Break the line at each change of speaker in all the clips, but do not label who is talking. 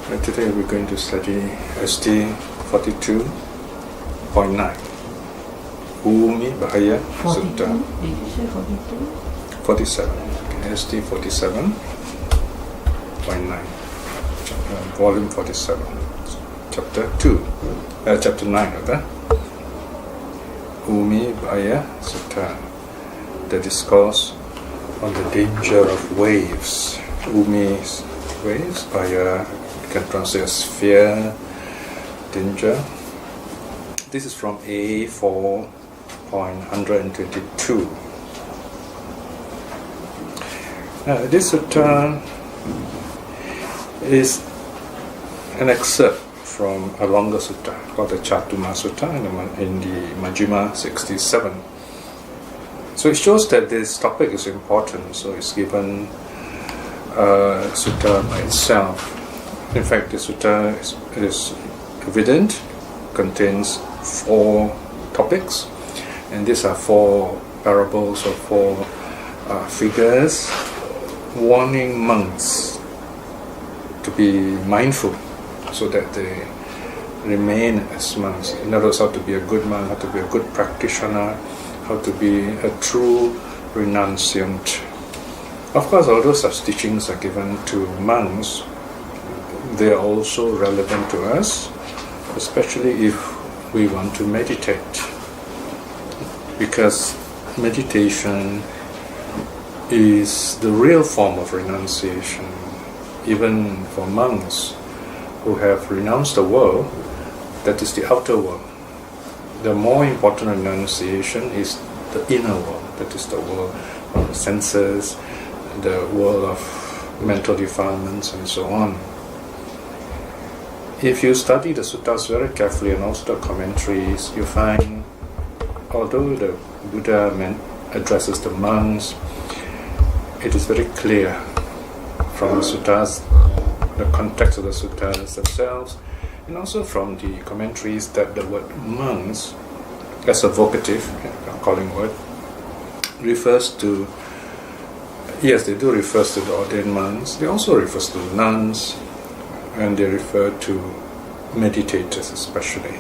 Today we're going to study ST 42.9 Umi Bahaya Sutta 47 ST 47.9 volume 47 chapter 9 okay? Umi Bahaya Sutta, the discourse on the danger of waves. Umi's waves, Bahaya can translate as fear, danger. This is from A4.122. This sutta is an excerpt from a longer sutta called the Chatuma Sutta in the Majjhima 67. So it shows that this topic is important, so it's given sutta by itself. In fact, the sutta is evident, contains 4 topics, and these are 4 parables or 4 figures warning monks to be mindful so that they remain as monks. In other words, how to be a good monk, how to be a good practitioner, how to be a true renunciant. Of course, although such teachings are given to monks, they are also relevant to us, especially if we want to meditate, because meditation is the real form of renunciation. Even for monks who have renounced the world, that is the outer world, the more important renunciation is the inner world, that is the world of the senses, the world of mental defilements and so on. If you study the suttas very carefully and also the commentaries, you find, although the Buddha addresses the monks, it is very clear from the suttas, the context of the suttas themselves, and also from the commentaries, that the word monks, as a vocative, calling word, refers to, yes, they do refer to the ordained monks, they also refer to the nuns, and they refer to meditators especially.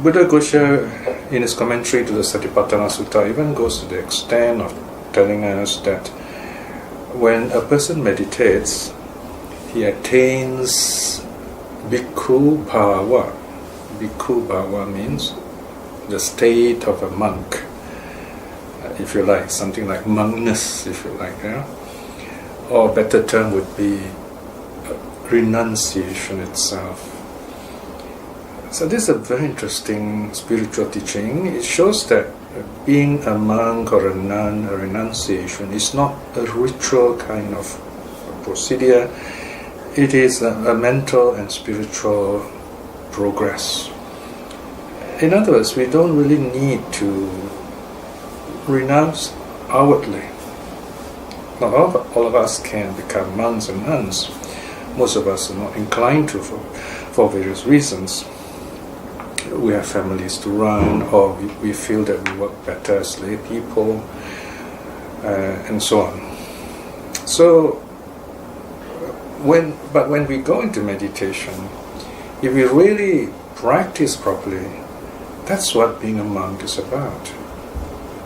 Buddha Gosha, in his commentary to the Satipatthana Sutta, even goes to the extent of telling us that when a person meditates, he attains bhikkhu bhava. Bhikkhu bhava means the state of a monk, if you like, something like monkness, if you like, yeah? Or a better term would be renunciation itself. So this is a very interesting spiritual teaching. It shows that being a monk or a nun, a renunciation, is not a ritual kind of procedure. It is a mental and spiritual progress. In other words, we don't really need to renounce outwardly. Not all of us can become monks and nuns. Most of us are not inclined to for various reasons. We have families to run, or we feel that we work better as lay people, and so on. So, when we go into meditation, if we really practice properly, that's what being a monk is about.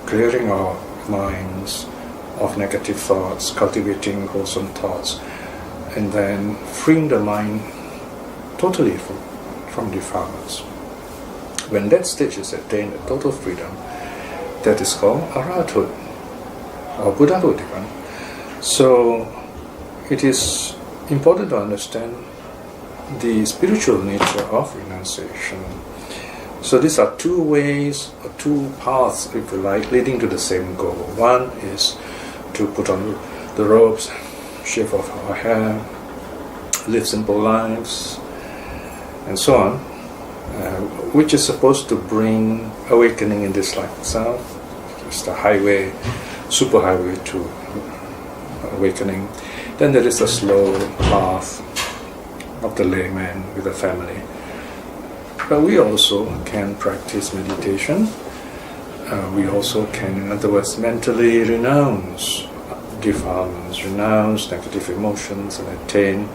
Clearing our minds of negative thoughts, cultivating wholesome thoughts, and then freeing the mind totally from defilements. When that stage is attained, a total freedom, that is called arahathood, or Buddhahood even. So it is important to understand the spiritual nature of renunciation. So these are 2 ways, or 2 paths, if you like, leading to the same goal. One is to put on the robes, shave off our hair, live simple lives, and so on, which is supposed to bring awakening in this life itself. It's the highway, super highway to awakening. Then there is the slow path of the layman with a family. But we also can practice meditation. We also can, in other words, mentally renounce defilements, renounce negative emotions, and attain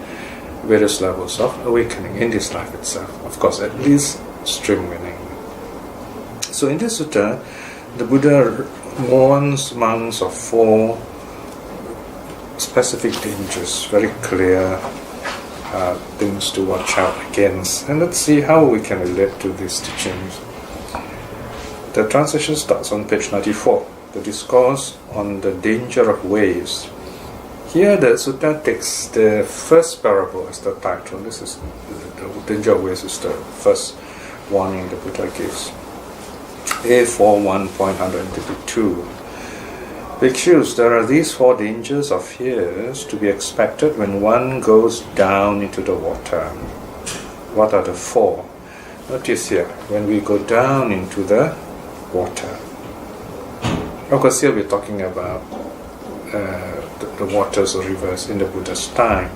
various levels of awakening in this life itself. Of course, at least stream winning. So in this sutta, the Buddha warns monks of 4 specific dangers, very clear things to watch out against. And let's see how we can relate to these teachings. The translation starts on page 94, the discourse on the danger of waves. Here the sutta takes the first parable as the title. This is the danger of waves is the first warning the Buddha gives. A41.132. Bhikshus, there are these 4 dangers of fears to be expected when one goes down into the water. What are the 4? Notice here, when we go down into the water. Of course, here we're talking about the waters or rivers in the Buddha's time,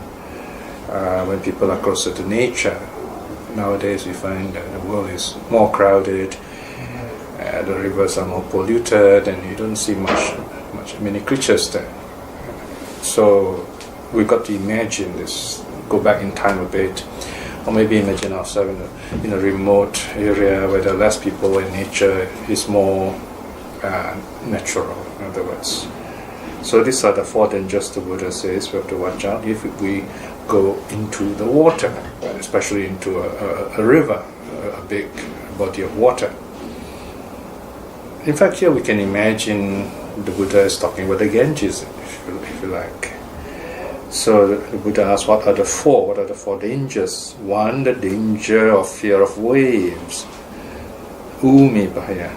when people are closer to nature. Nowadays we find that the world is more crowded, the rivers are more polluted, and you don't see many creatures there. So we've got to imagine this, go back in time a bit, or maybe imagine ourselves in a remote area where there are less people and nature is more natural, in other words. So these are the 4 dangers the Buddha says we have to watch out if we go into the water, especially into a river, a big body of water. In fact, here we can imagine the Buddha is talking about the Ganges, if you like. So the Buddha asks, what are the 4? What are the 4 dangers? 1, the danger of fear of waves. Umi Bhaya.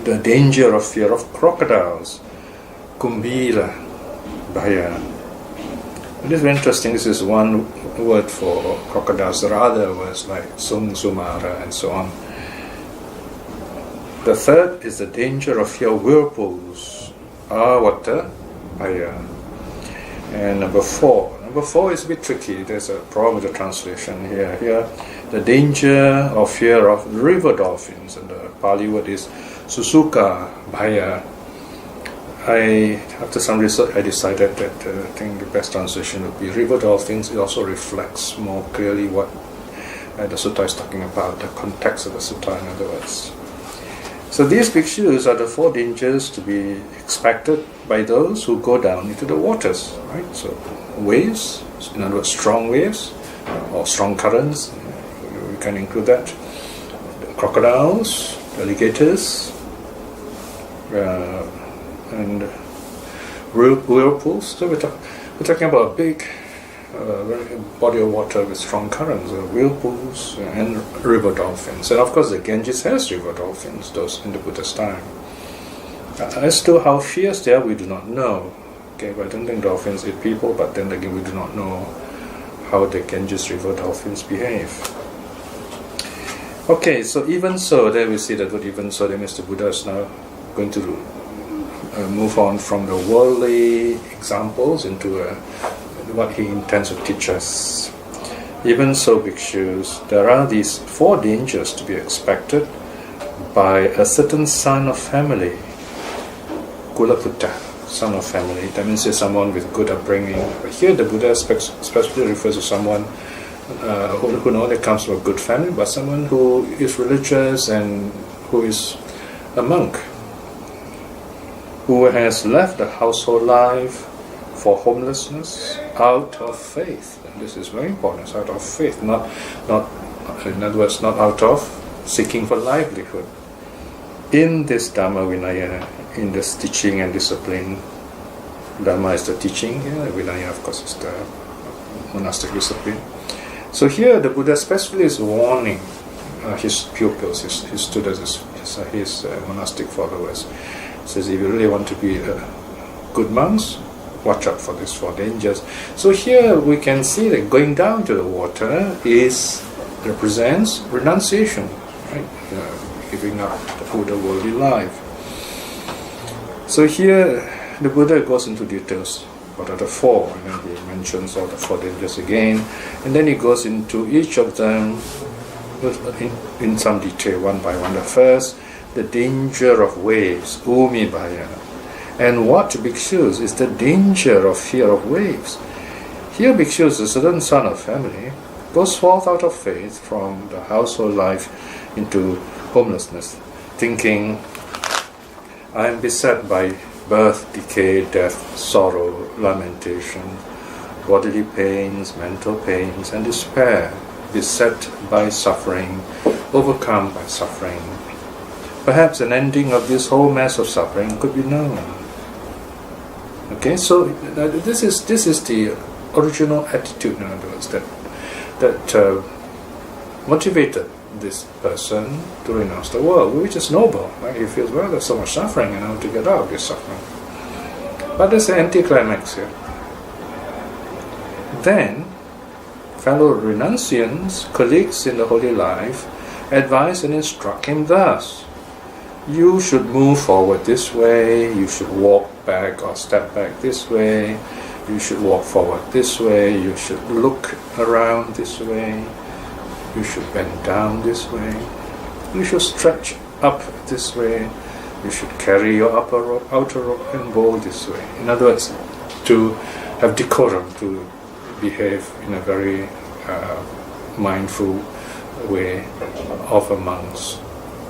The danger of fear of crocodiles. Kumbhila Bhaya. It is very interesting. This is one word for crocodiles. There are other words like Sung Sumara and so on. The 3rd is the danger of fear of whirlpools. Awata Bhaya. And number 4. Number 4 is a bit tricky. There's a problem with the translation here. Here, the danger or fear of river dolphins. And the Pali word is Susuka Bhaya. After some research, I decided that I think the best translation would be river dolphins. It also reflects more clearly what the sutta is talking about, the context of the sutta, in other words. So these bhikshus are the 4 dangers to be expected by those who go down into the waters, right? So waves, in other words, strong waves or strong currents, we can include that. Crocodiles, alligators, and whirlpools. So we're talking about a big body of water with strong currents, whirlpools and river dolphins. And of course the Ganges has river dolphins, those in the Buddha's time. As to how fierce they are, we do not know. Okay, but I don't think dolphins eat people, but then again we do not know how the Ganges river dolphins behave. Okay, so even so, there we see that even so, that Mr. Buddha is now going to move on from the worldly examples into what he intends to teach us. Even so, bhikshus, there are these 4 dangers to be expected by a certain son of family, Kulaputta, son of family. That means he's someone with good upbringing. But here the Buddha especially refers to someone who not only comes from a good family, but someone who is religious and who is a monk, who has left the household life for homelessness out of faith. And this is very important. It's out of faith, not in other words, not out of seeking for livelihood. In this Dhamma Vinaya, in this teaching and discipline, Dhamma is the teaching, Vinaya of course is the monastic discipline. So here the Buddha especially is warning his pupils, his students, his monastic followers. He says, if you really want to be good monks, watch out for these 4 dangers. So here we can see that going down to the water represents renunciation, right? Giving up the worldly life. So here the Buddha goes into details. What are the 4? And then he mentions all the 4 dangers again, and then he goes into each of them in some detail, one by one. The first, the danger of waves, Umi Bhaya. And what, bhikshus, is the danger of fear of waves? Here bhikshus, a certain son of family, goes forth out of faith from the household life into homelessness, thinking, I am beset by birth, decay, death, sorrow, lamentation, bodily pains, mental pains, and despair, beset by suffering, overcome by suffering. Perhaps an ending of this whole mass of suffering could be known. Okay, so this is the original attitude, in other words, that motivated this person to renounce the world, which is noble. Right? He feels, well, there's so much suffering, and I want to get out of this suffering. But there's an anticlimax here. Then, fellow renunciants, colleagues in the holy life, advise and instruct him thus: you should move forward this way, you should walk back or step back this way, you should walk forward this way, you should look around this way, you should bend down this way, you should stretch up this way, you should carry your upper rope, outer rope and bowl this way. In other words, to have decorum, to behave in a very mindful way of a monk's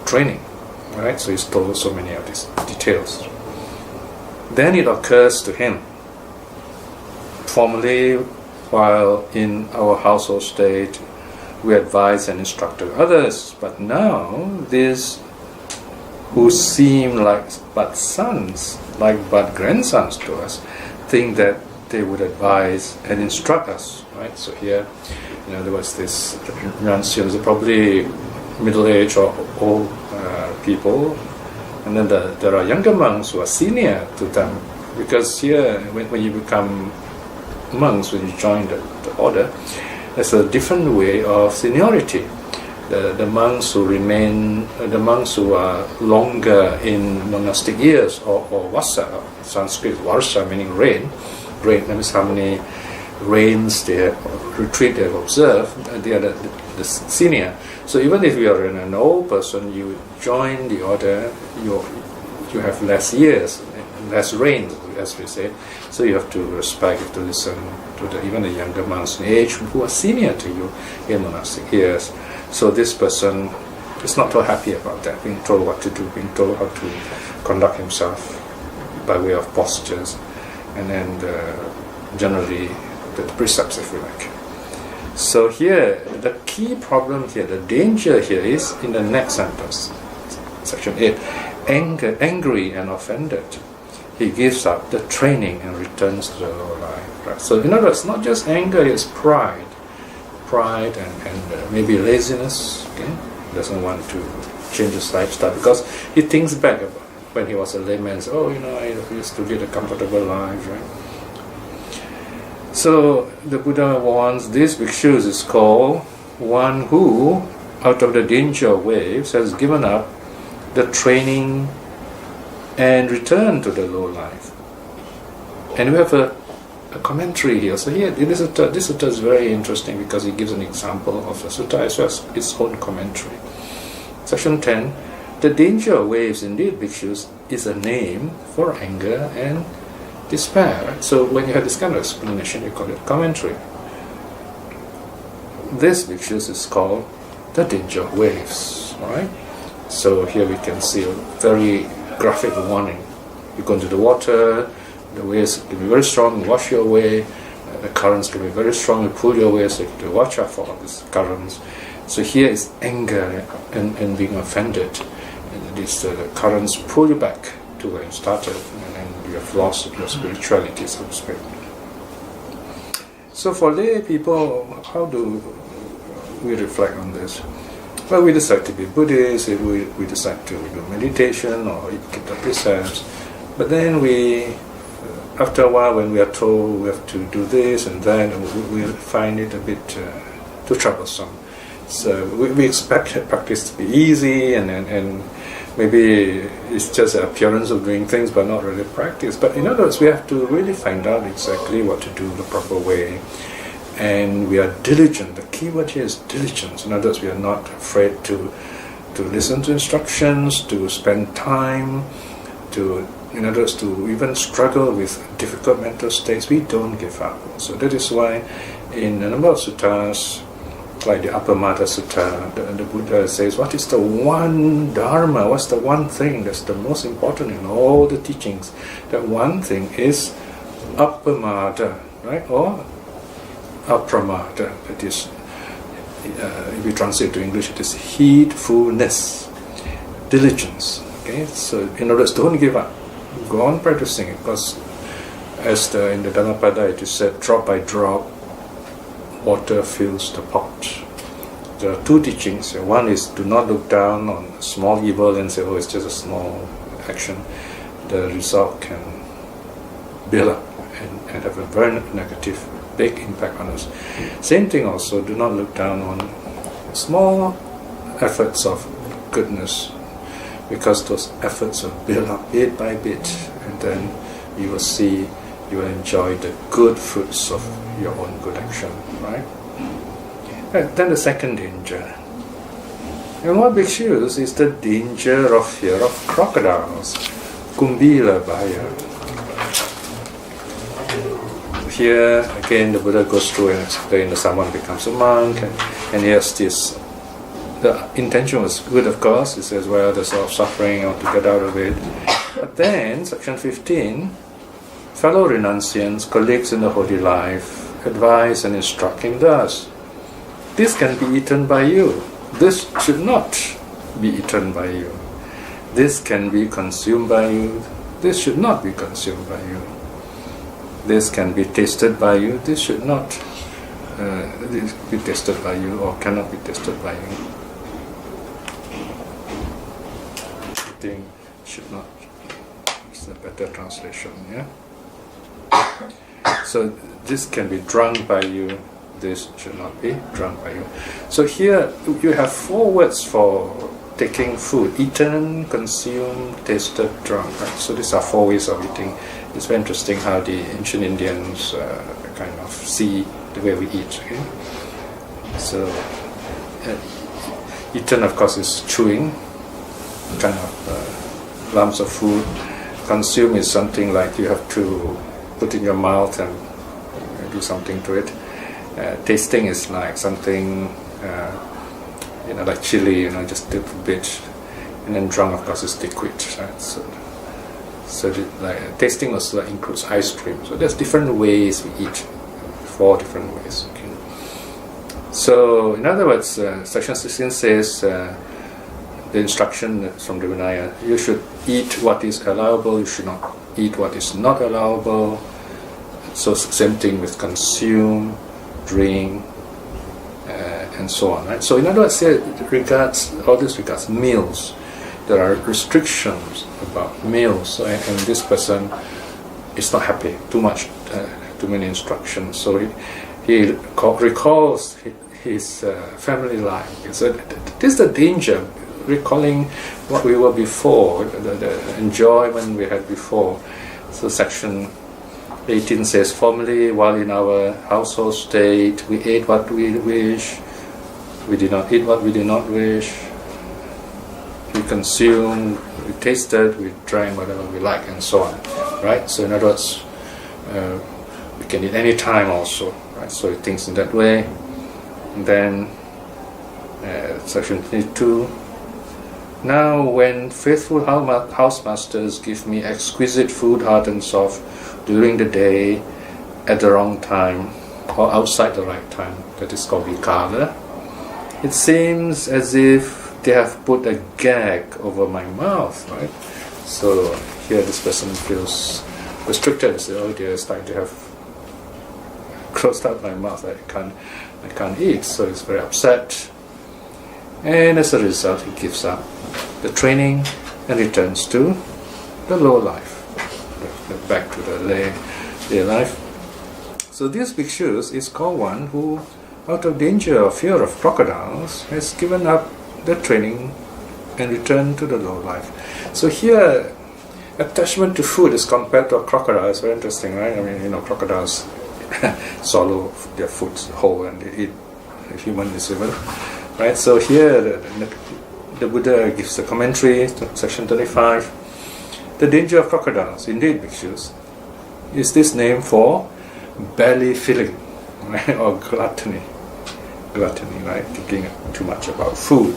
training. Right? So he's told so many of these details. Then it occurs to him, formerly, while in our household state, we advise and instruct others, but now these who seem like but sons, like but grandsons to us, think that they would advise and instruct us. Right? So here, in other words, this renunciants are probably middle-aged or old people, and then there are younger monks who are senior to them, because here when you become monks, when you join the order, there's a different way of seniority. The monks who remain, the monks who are longer in monastic years, or vasa, Sanskrit varsha meaning rain, that means how many rains retreat they have observed, they are the senior. So even if you are an old person, you join the order, you have less years, less rain, as we say. So you have to respect, you have to listen to even the younger monks in age who are senior to you in monastic years. So this person is not too happy about that, being told what to do, being told how to conduct himself by way of postures, and then generally the precepts, if you like. So here, the key problem here, the danger here is in the next sentence, section 8. Angry and offended, he gives up the training and returns to the lower life. Right? So in other words, not just anger, it's pride and maybe laziness. Okay? He doesn't want to change his lifestyle because he thinks back about when he was a layman. So, I used to lead a comfortable life, right? So the Buddha warns these bhikshus is called one who, out of the danger of waves, has given up the training and returned to the low life. And we have a commentary here. So here, this sutta is very interesting because it gives an example of the sutta as well as its own commentary. Section 10, the danger of waves, indeed, bhikshus, is a name for anger and despair. Right? So when you have this kind of explanation, you call it commentary. This bhikshus is called the danger of waves. Alright? So here we can see a very graphic warning. You go into the water, the waves can be very strong, wash you away, the currents can be very strong, pull you away, so you have to watch out for all these currents. So here is anger and being offended. And these currents pull you back to where you started, and then you have lost your spirituality, so to speak. So for lay people, how do we reflect on this? Well, we decide to be Buddhist, we decide to do meditation or keep the precepts, but then after a while, when we are told we have to do this and that, we find it a bit too troublesome. So we expect practice to be easy, and maybe it's just an appearance of doing things but not really practice. But in other words, we have to really find out exactly what to do the proper way. And we are diligent. The key word here is diligence. In other words, we are not afraid to listen to instructions, to spend time, to in other words, to even struggle with difficult mental states, we don't give up. So that is why in a number of suttas, like the Appamada Sutta, the Buddha says, what is the one dharma, what's the one thing that's the most important in all the teachings? That one thing is Appamada, right? Or Apramada, that is, if we translate to English, it is heedfulness, diligence. Okay, so in other words, don't give up. Go on practicing it, because as in the Dhammapada it is said, drop by drop, water fills the pot. There are two teachings. One is do not look down on small evil and say, oh, it's just a small action. The result can build up and have a very negative, big impact on us. Same thing also, do not look down on small efforts of goodness, because those efforts will build up bit by bit, and then you will see, you will enjoy the good fruits of your own good action, right? And then the second danger. And what bhikshus is the danger of fear of crocodiles, kumbila bhaya. Here again the Buddha goes through and explains that someone becomes a monk, and yes, this, the intention was good, of course. He says, well, there's a lot of suffering, I want to get out of it. But then, section 15, fellow renunciants, colleagues in the holy life, advise and instruct him thus: this can be eaten by you. This should not be eaten by you. This can be consumed by you. This should not be consumed by you. This can be tasted by you. This should not be tasted by you, or cannot be tasted by you. Eating should not. It's a better translation, yeah? So this can be drunk by you. This should not be drunk by you. So here you have four words for taking food: eaten, consumed, tasted, drunk. Right? So these are four ways of eating. It's very interesting how the ancient Indians kind of see the way we eat. Okay? So eaten, of course, is chewing, kind of lumps of food. Consume is something like you have to put in your mouth and do something to it. Tasting is like something, like chili, just a little bit. And then drunk, of course, is liquid. Right? So tasting also includes ice cream. So there's different ways we eat, 4 different ways. Okay. So in other words, section 16 says the instruction from the Vinaya: you should eat what is allowable, you should not eat what is not allowable. So same thing with consume, drink, and so on. Right? So in other words, all this regards meals. There are restrictions about meals, so, and this person is not happy. Too many instructions. So he recalls his family life. So this is the danger, recalling what we were before, the enjoyment we had before. So section 18 says, formerly, while in our household state, we ate what we wish, we did not eat what we did not wish, we consumed, we tasted, we drank whatever we like, and so on. Right? So in other words, we can eat any time also. Right? So it thinks in that way. And then section 22. Now, when faithful housemasters give me exquisite food, hot and soft, during the day, at the wrong time, or outside the right time, that is called vikala, it seems as if they have put a gag over my mouth, right? So here this person feels restricted. So, oh dear, it's like they have closed out my mouth. I can't eat. So he's very upset. And as a result, he gives up the training and returns to the lower life, back to the lay life. So this bhikshus is called one who, out of danger or fear of crocodiles, has given up the training and returned to the low life. So here, attachment to food is compared to a crocodile. It's very interesting, right? I mean, crocodiles swallow their food whole and they eat humans even. Right? So here, the Buddha gives a commentary to section 35. The danger of crocodiles, indeed, bhikshus, is this name for belly filling, right? Or gluttony. Gluttony, right? Thinking too much about food.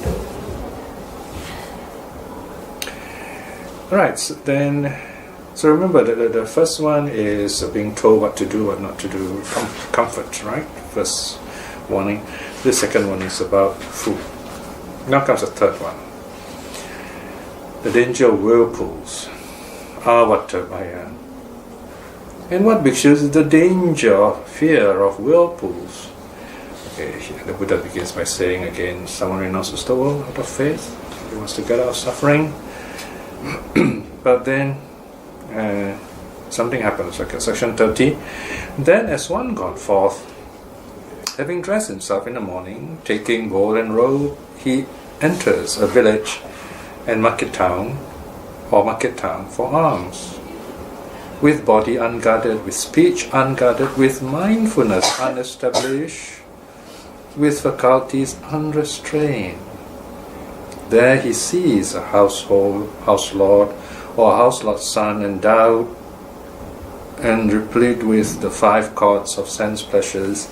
Right, so remember the first one is being told what to do, what not to do, comfort, right? First warning. The second one is about food. Now comes the third one. The danger of whirlpools. Avatabhaya. And what, bhikshus, is the danger of fear of whirlpools? Okay, the Buddha begins by saying again, someone renounces the world out of faith. He wants to get out of suffering. But then something happens. Okay, section 30. Then as one gone forth, having dressed himself in the morning, taking bowl and robe, he enters a village and market town for alms. With body unguarded, with speech unguarded, with mindfulness unestablished, with faculties unrestrained. There he sees a house lord or a house lord's son endowed and replete with the 5 cords of sense pleasures,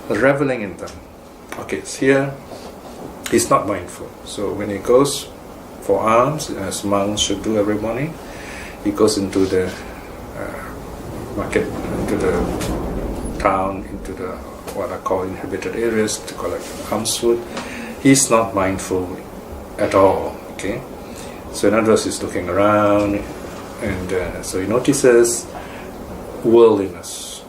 reveling in them. Okay, so here he's not mindful. So when he goes for alms, as monks should do every morning, he goes into the market, into the town, into the what I call inhabited areas to collect alms food. He's not mindful at all. Okay, so in other words, he's looking around, and so he notices worldliness.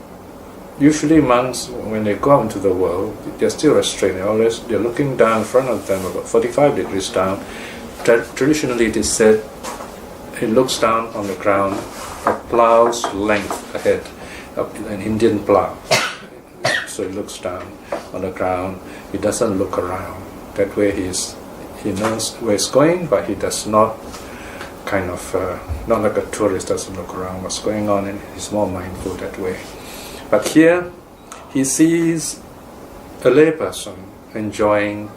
Usually monks, when they go out into the world, they're still restrained. They're looking down in front of them, about 45 degrees down. Traditionally it is said he looks down on the ground a plow's length ahead, an Indian plow. So he looks down on the ground, he doesn't look around. That way he knows where he's going, but he does not not like a tourist, doesn't look around what's going on, and he's more mindful that way. But here he sees a layperson enjoying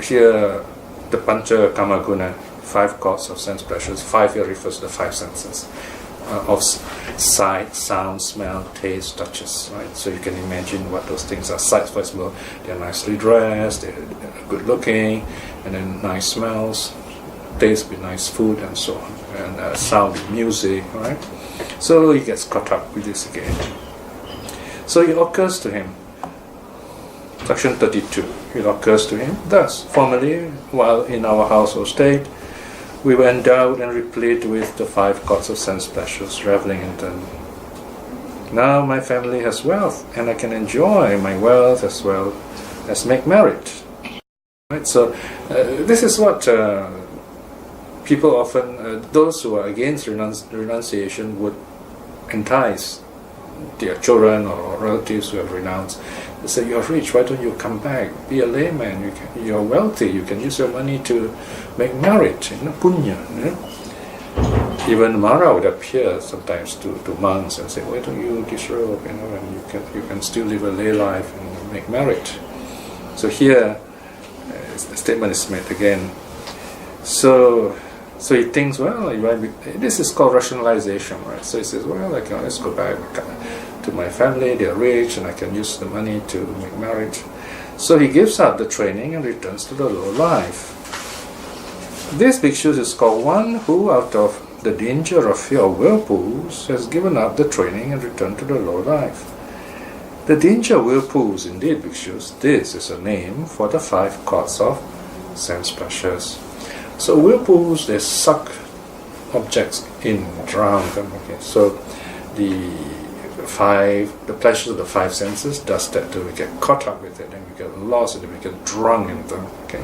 here the Pancha Kamaguna, 5 cords of sense pleasures. 5 here refers to the 5 senses of sight, sound, smell, taste, touches, right? So you can imagine what those things are. Sight, for example, they're nicely dressed, they're good looking, and then nice smells. Taste with nice food and so on, and sound with music, right? So he gets caught up with this again. So it occurs to him, section 32, it occurs to him, thus, formerly, while in our household state, we were endowed and replete with the 5 cords of sense pleasures, reveling in them. Now my family has wealth, and I can enjoy my wealth as well as make merit. Right? So this is what people often, those who are against renunciation would entice their children or relatives who have renounced. They say, you're rich, why don't you come back? Be a layman, you're wealthy, you can use your money to make merit, punya. Even Mara would appear sometimes to monks and say, why don't you disrobe, and you can still live a lay life and make merit. So here, the statement is made again. So he thinks, well, this is called rationalization, right? So he says, well, let's go back to my family, they're rich, and I can use the money to make merit. So he gives up the training and returns to the low life. This bhikshu is called one who, out of the danger of fear of whirlpools, has given up the training and returned to the low life. The danger of whirlpools, indeed, bhikshus, this is a name for the 5 cords of sense pleasures. So whirlpools, they suck objects in, drown them. Okay, so the pleasures of the 5 senses does that too. We get caught up with it, and we get lost in it, we get drunk in them. Okay,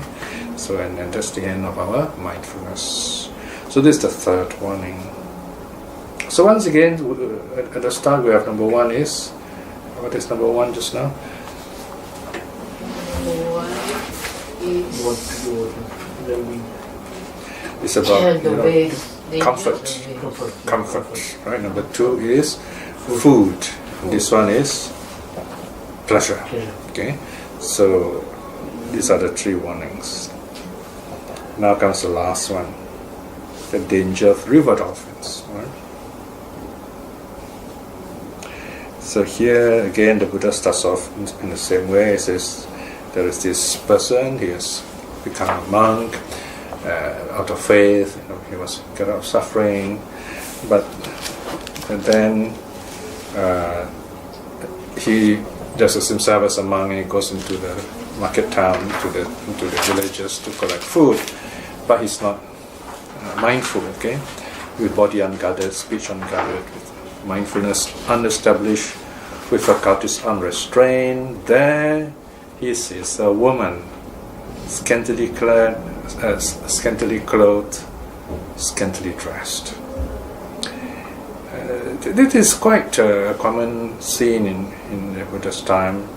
so and that's the end of our mindfulness. So this is the third warning. So once again, at the start we have number 1 is, what is number 1 just now?
Number 1 is
it's about comfort, right? Number 2 is food. This one is pleasure. Okay, so these are the 3 warnings. Now comes the last one. the danger of river dolphins. Right? So here again the Buddha starts off in the same way. He says there is this person, he has become a monk out of faith, he was got out of suffering, but then he dresses himself as a monk and he goes into the market town, into the villages to collect food, but he's not mindful, okay? With body unguarded, speech unguarded, with mindfulness unestablished, with faculties unrestrained. There he sees a woman, scantily clad, scantily clothed, scantily dressed. This is quite a common scene in the Buddha's time.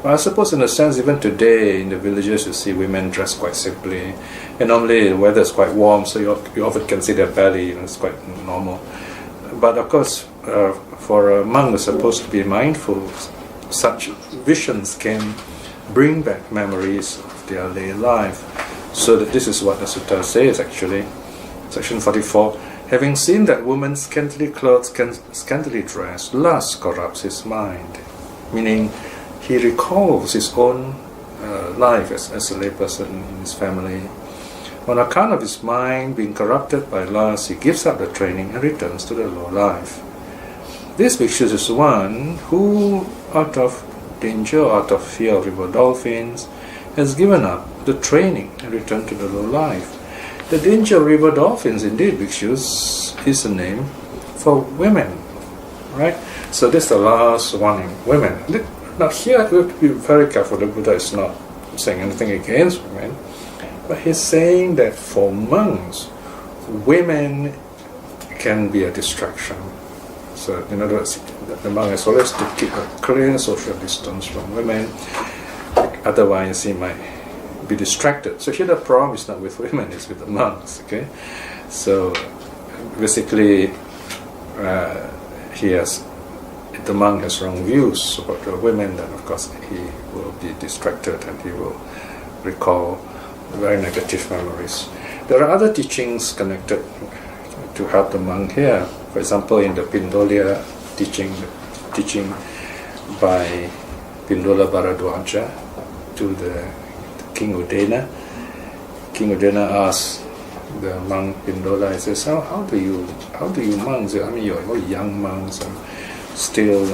Well, I suppose in a sense even today in the villages you see women dressed quite simply, and normally the weather is quite warm, so you often can see their belly, it's quite normal. But of course for a monk who's supposed to be mindful, such visions can bring back memories of their lay life. So that this is what the sutta says actually. Section 44. Having seen that woman scantily clothed, scantily dressed, lust corrupts his mind. Meaning he recalls his own life as a layperson in his family. On account of his mind being corrupted by lust, he gives up the training and returns to the low life. This bhikshu is one who, out of danger, out of fear of river dolphins, has given up the training and returned to the low life. The danger of river dolphins, indeed, bhikshus, is a name for women, right? So this is the last warning, women. Now here we have to be very careful. The Buddha is not saying anything against women, but he's saying that for monks, women can be a distraction. So in other words, the monk has always to keep a clear social distance from women, otherwise he might be distracted. So here the problem is not with women, it's with the monks, okay? So basically the monk has wrong views about the women, then of course he will be distracted and he will recall very negative memories. There are other teachings connected to help the monk here. For example, in the Pindola teaching by Pindola Bharadwaja to the King Udena. King Udena asks the monk Pindola, he says, how do you monks, I mean you're young monks and still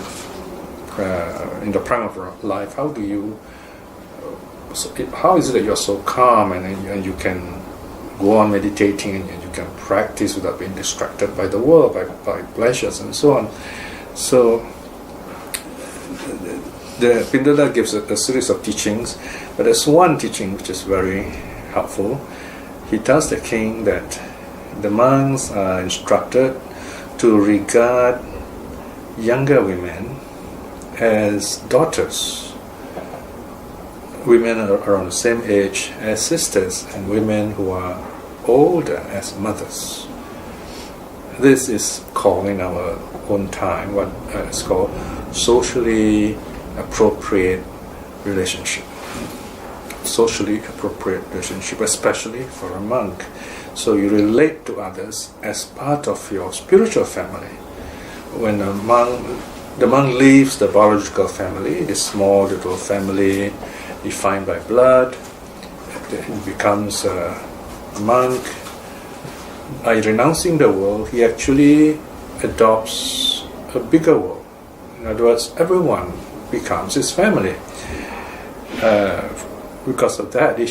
in the prime of life, how is it that you're so calm and you can go on meditating and you can practice without being distracted by the world, by pleasures and so on? So the Pindola gives a series of teachings, but there's one teaching which is very helpful. He tells the king that the monks are instructed to regard younger women as daughters, women around the same age as sisters, and women who are older as mothers. This is called in our own time what is called socially appropriate relationship. Socially appropriate relationship, especially for a monk. So you relate to others as part of your spiritual family. When the monk leaves the biological family, the small little family defined by blood, he becomes a monk. By renouncing the world, he actually adopts a bigger world. In other words, everyone becomes his family. Because of that, he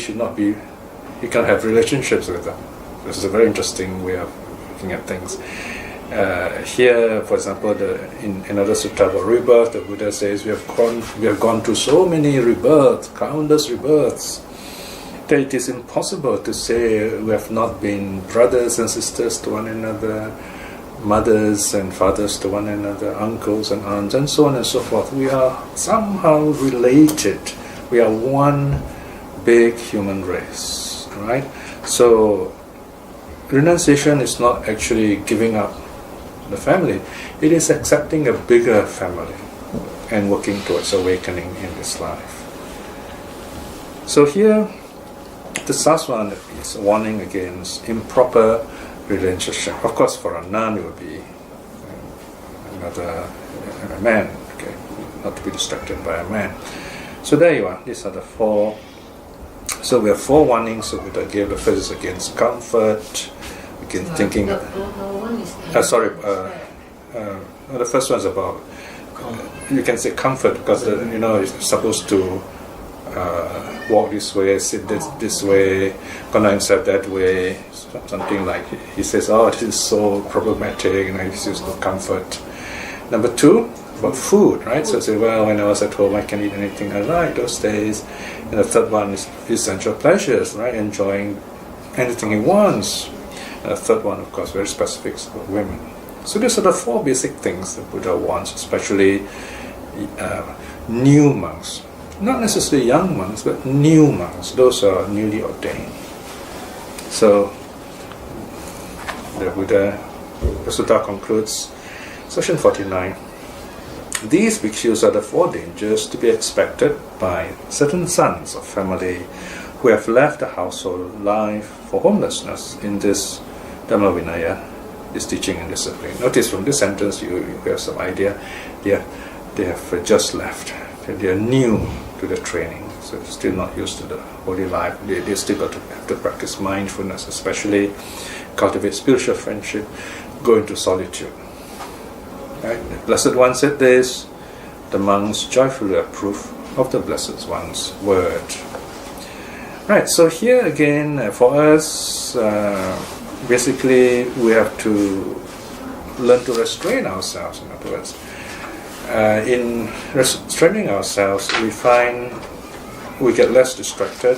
can have relationships with them. This is a very interesting way of looking at things. Here, for example, in another sutta about rebirth, the Buddha says we have gone through so many rebirths, countless rebirths, that it is impossible to say we have not been brothers and sisters to one another, mothers and fathers to one another, uncles and aunts, and so on and so forth. We are somehow related. We are one big human race, right? So renunciation is not actually giving up the family. It is accepting a bigger family and working towards awakening in this life. So here, the Saswana is warning against improper relationship. Of course, for a nun, it would be another man, okay, not to be distracted by a man. So there you are. These are the four. So we have four warnings. So we gave the first is against comfort, against thinking.
The one is
the first one is about. You can say comfort because it's supposed to walk this way, sit this way, conduct himself that way. Something like he says, "Oh, this is so problematic," and he says no comfort. Number two, about food, right? So say, well, when I was at home, I can eat anything I like those days. And the third one is essential pleasures, right? Enjoying anything he wants. And the third one, of course, very specific, is about women. So these are the four basic things that Buddha wants, especially new monks. Not necessarily young monks, but new monks. Those are newly ordained. So the Buddha, the Sutta concludes, section 49. These bhikshus are the four dangers to be expected by certain sons of family who have left the household life for homelessness in this Dhamma Vinaya, this teaching and discipline. Notice from this sentence you have some idea. They have just left. They are new to the training, so they're still not used to the holy life. They still have to practice mindfulness, especially cultivate spiritual friendship, go into solitude. Right? The Blessed One said this, the monks joyfully approve of the Blessed One's word. Right, so here again, for us, basically we have to learn to restrain ourselves, in other words. In restraining ourselves, we find we get less distracted,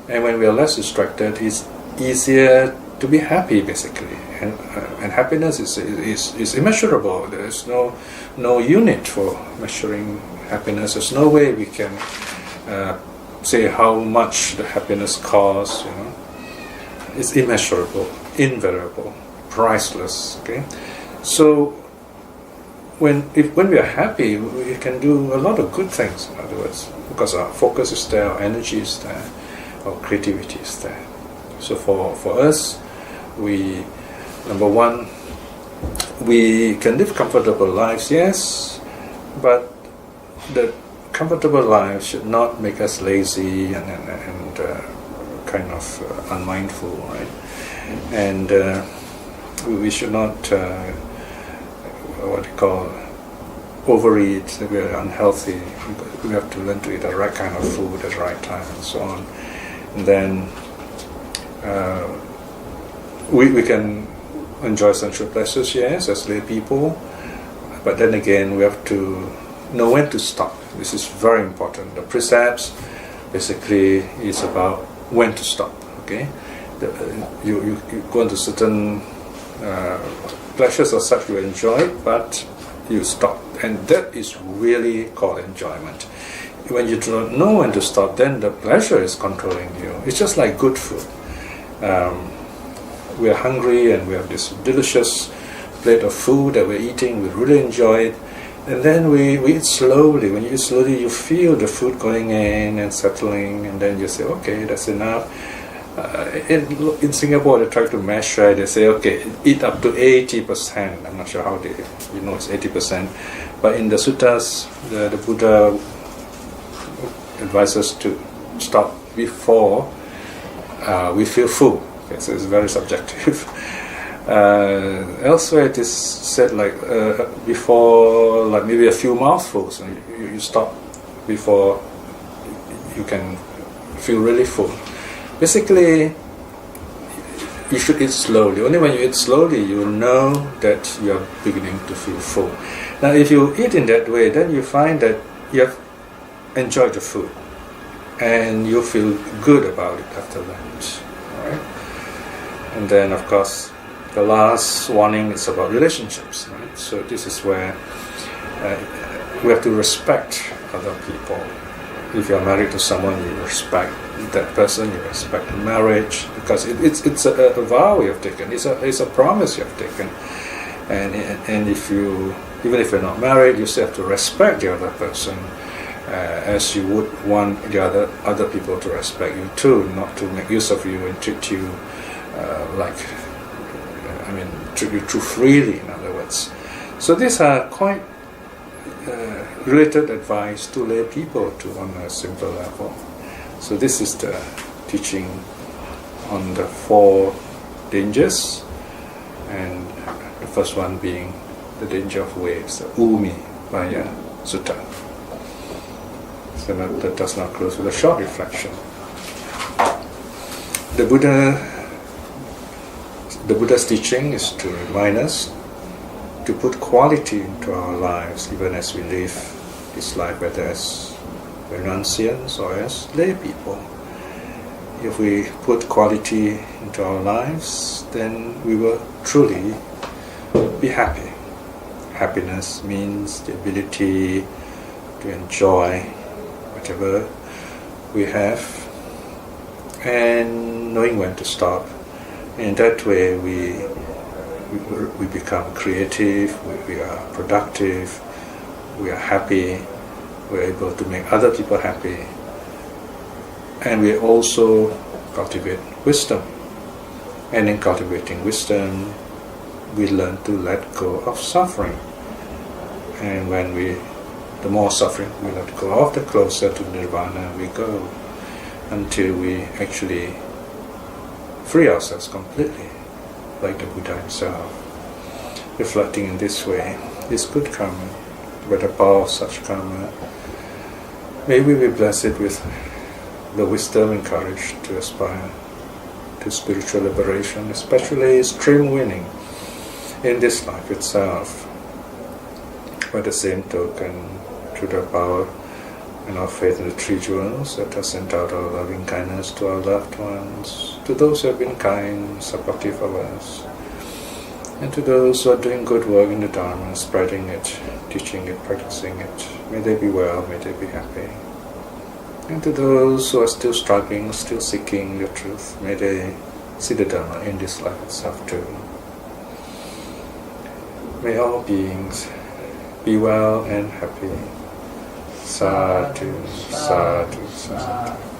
and when we are less distracted, it's easier to be happy, basically. And happiness is immeasurable. There is no unit for measuring happiness. There's no way we can say how much the happiness costs. It's immeasurable, invariable, priceless. Okay, so when we are happy, we can do a lot of good things. In other words, because our focus is there, our energy is there, our creativity is there. So for us, we, number one, we can live comfortable lives, yes, but the comfortable life should not make us lazy and kind of unmindful, right? And we should not what you call overeat. We are unhealthy. We have to learn to eat the right kind of food at the right time and so on. And then we can enjoy sensual pleasures, yes, as lay people, but then again we have to know when to stop. This is very important. The precepts basically is about when to stop. Okay, you go into certain pleasures or such you enjoy, but you stop, and that is really called enjoyment. When you do not know when to stop, then the pleasure is controlling you. It's just like good food. We are hungry and we have this delicious plate of food that we're eating, we really enjoy it, and then we eat slowly. When you eat slowly, you feel the food going in and settling, and then you say, okay, that's enough. In Singapore, they try to measure. They say, okay, eat up to 80%. I'm not sure how it's 80%. But in the suttas, the Buddha advises to stop before we feel full. Okay, so it's very subjective. Elsewhere, it is said like before, like maybe a few mouthfuls. You stop before you can feel really full. Basically, you should eat slowly. Only when you eat slowly, you know that you are beginning to feel full. Now, if you eat in that way, then you find that you have enjoyed the food, and you feel good about it after lunch. All right? And then, of course, the last warning is about relationships. Right? So this is where we have to respect other people. If you are married to someone, you respect that person, you respect marriage, because it's a vow you have taken, it's a promise you have taken, and if you, even if you're not married, you still have to respect the other person as you would want the other people to respect you too, not to make use of you and treat you like treat you too freely, in other words. So these are quite related advice to lay people on a simple level. So this is the teaching on the 4 dangers, and the first one being the danger of waves, the Umi Maya Sutta. So that does not close with a short reflection. The Buddha's teaching is to remind us to put quality into our lives, even as we live this life, whether as renunciants or as lay people. If we put quality into our lives, then we will truly be happy. Happiness means the ability to enjoy whatever we have and knowing when to stop. In that way, we become creative, we are productive, we are happy, we're able to make other people happy, and we also cultivate wisdom. And in cultivating wisdom, we learn to let go of suffering. And the more suffering we let go of, the closer to nirvana we go, until we actually free ourselves completely, like the Buddha himself. Reflecting in this way, this good karma, by the power of such karma, may we be blessed with the wisdom and courage to aspire to spiritual liberation, especially stream winning in this life itself. By the same token, through the power and our faith in the 3 jewels, let us send out our loving kindness to our loved ones, to those who have been kind, supportive of us, and to those who are doing good work in the Dharma, spreading it, teaching it, practicing it. May they be well, may they be happy. And to those who are still struggling, still seeking the truth, may they see the Dharma in this life itself too. May all beings be well and happy. Sadhu, sadhu, sadhu.